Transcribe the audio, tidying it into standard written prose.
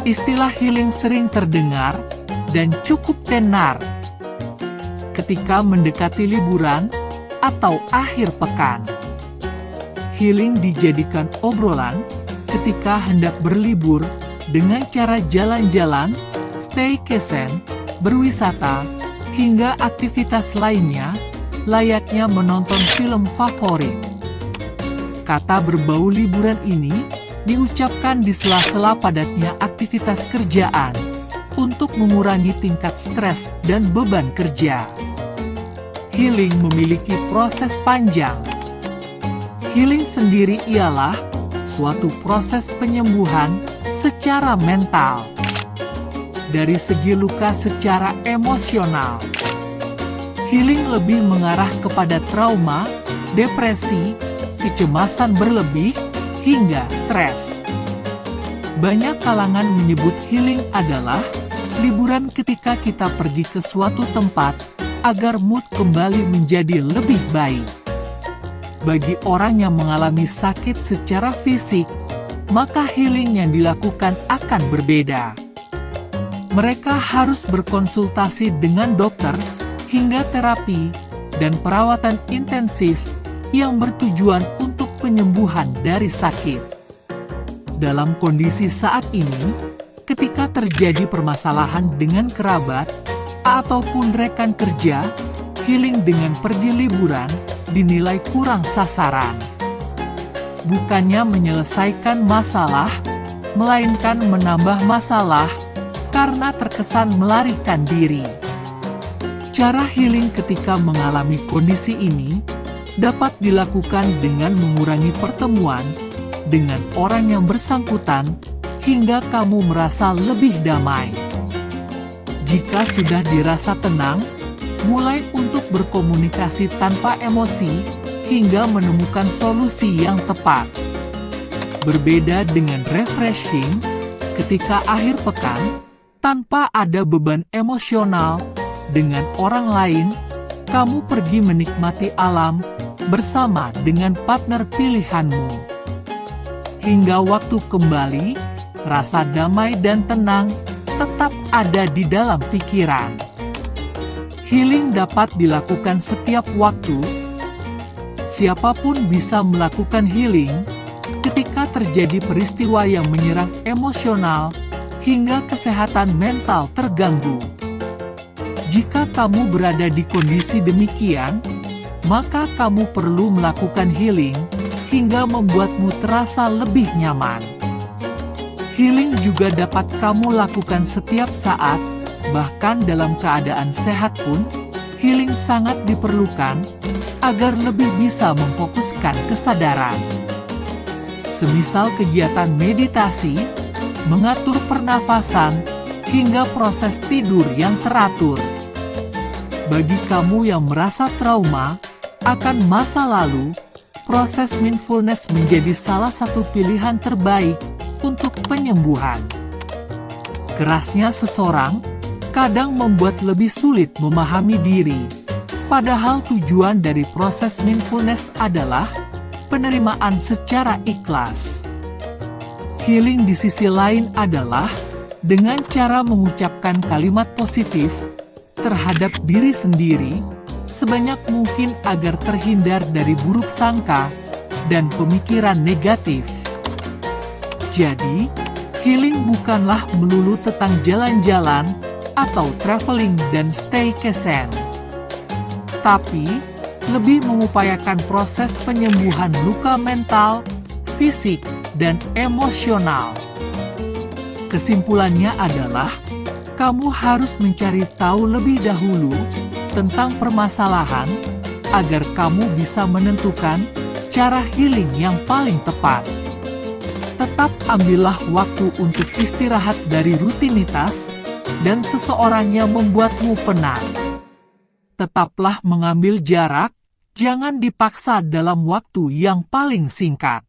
Istilah healing sering terdengar dan cukup tenar ketika mendekati liburan atau akhir pekan. Healing dijadikan obrolan ketika hendak berlibur dengan cara jalan-jalan, staycation, berwisata, hingga aktivitas lainnya, layaknya menonton film favorit. Kata berbau liburan ini diucapkan di sela-sela padatnya aktivitas kerjaan untuk mengurangi tingkat stres dan beban kerja. Healing memiliki proses panjang. Healing sendiri ialah suatu proses penyembuhan secara mental. Dari segi luka secara emosional, healing lebih mengarah kepada trauma, depresi, kecemasan berlebih, hingga stres. Banyak kalangan menyebut healing adalah liburan ketika kita pergi ke suatu tempat agar mood kembali menjadi lebih baik. Bagi orang yang mengalami sakit secara fisik, maka healing yang dilakukan akan berbeda. Mereka harus berkonsultasi dengan dokter hingga terapi dan perawatan intensif yang bertujuan untuk penyembuhan dari sakit. Dalam kondisi saat ini, ketika terjadi permasalahan dengan kerabat ataupun rekan kerja, healing dengan pergi liburan dinilai kurang sasaran. Bukannya menyelesaikan masalah, melainkan menambah masalah karena terkesan melarikan diri. Cara healing ketika mengalami kondisi ini dapat dilakukan dengan mengurangi pertemuan dengan orang yang bersangkutan hingga kamu merasa lebih damai. Jika sudah dirasa tenang, mulai untuk berkomunikasi tanpa emosi hingga menemukan solusi yang tepat. Berbeda dengan refreshing, ketika akhir pekan, tanpa ada beban emosional, dengan orang lain, kamu pergi menikmati alam bersama dengan partner pilihanmu. Hingga waktu kembali, rasa damai dan tenang tetap ada di dalam pikiran. Healing dapat dilakukan setiap waktu. Siapapun bisa melakukan healing ketika terjadi peristiwa yang menyerang emosional hingga kesehatan mental terganggu. Jika kamu berada di kondisi demikian, maka kamu perlu melakukan healing hingga membuatmu terasa lebih nyaman. Healing juga dapat kamu lakukan setiap saat, bahkan dalam keadaan sehat pun, healing sangat diperlukan agar lebih bisa memfokuskan kesadaran. Semisal kegiatan meditasi, mengatur pernafasan, hingga proses tidur yang teratur. Bagi kamu yang merasa trauma akan masa lalu, proses mindfulness menjadi salah satu pilihan terbaik untuk penyembuhan. Kerasnya seseorang kadang membuat lebih sulit memahami diri, padahal tujuan dari proses mindfulness adalah penerimaan secara ikhlas. Healing di sisi lain adalah dengan cara mengucapkan kalimat positif terhadap diri sendiri sebanyak mungkin agar terhindar dari buruk sangka dan pemikiran negatif. Jadi, healing bukanlah melulu tentang jalan-jalan atau traveling dan staycation, tapi lebih mengupayakan proses penyembuhan luka mental, fisik, dan emosional. Kesimpulannya adalah, kamu harus mencari tahu lebih dahulu tentang permasalahan agar kamu bisa menentukan cara healing yang paling tepat. Tetap ambillah waktu untuk istirahat dari rutinitas dan seseorang yang membuatmu penat. Tetaplah mengambil jarak, jangan dipaksa dalam waktu yang paling singkat.